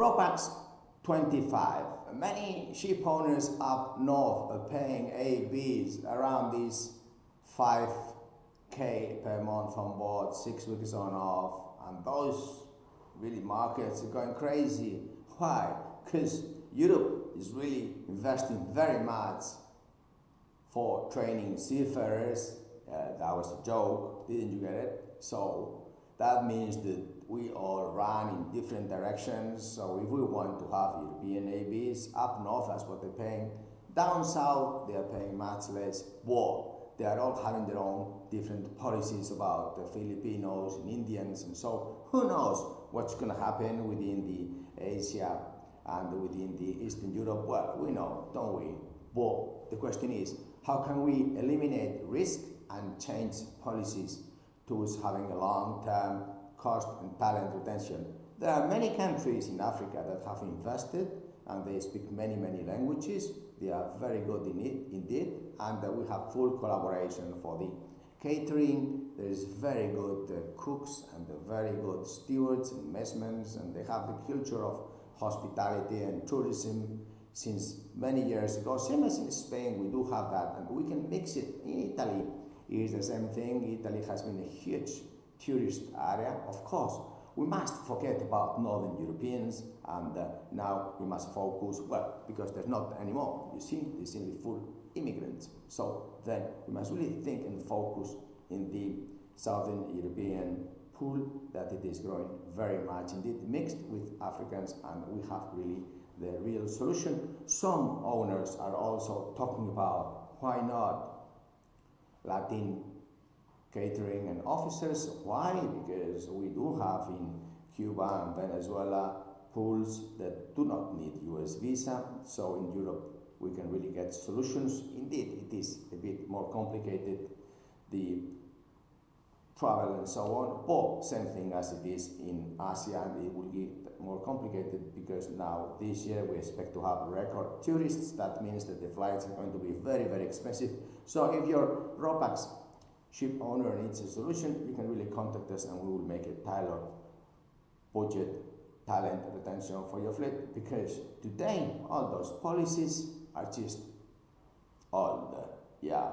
Ropax 25. Many ship owners up north are paying ABs around these 5K per month on board, 6 weeks on off, and those really markets are going crazy. Why? Because Europe is really investing very much for training seafarers. That was a joke, didn't you get it? So that means that we all run in different directions. So if we want to have European ABs, up north that's what they're paying. Down south they are paying much less. Well, they are all having their own different policies about the Filipinos and Indians, and so who knows what's going to happen within the Asia and within the Eastern Europe. Well, we know, don't we? But the question is, how can we eliminate risk and change policies towards having a long-term cost and talent retention? There are many countries in Africa that have invested and they speak many languages. They are very good in it indeed, and we have full collaboration for the catering. There is very good cooks and very good stewards and messmen, and they have the culture of hospitality and tourism since many years ago. Same as in Spain, we do have that, and we can mix it. In Italy, it is the same thing. Italy has been a huge tourist area. Of course, we must forget about Northern Europeans, and now we must focus, well, because there's not anymore, you see, there's simply full immigrants. So then we must really think and focus in the Southern European pool that it is growing very much, indeed mixed with Africans, and we have really the real solution. Some owners are also talking about why not Latin catering and officers. Why? Because we do have in Cuba and Venezuela pools that do not need US visa, so in Europe we can really get solutions. Indeed, it is a bit more complicated, the travel and so on, but same thing as it is in Asia, and it will get more complicated because now this year we expect to have record tourists. That means that the flights are going to be very expensive. So if your Ropax ship owner needs a solution, you can really contact us and we will make a tailored budget talent retention for your fleet, because today all those policies are just old. Yeah,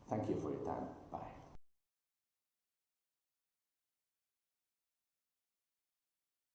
thank you for your time.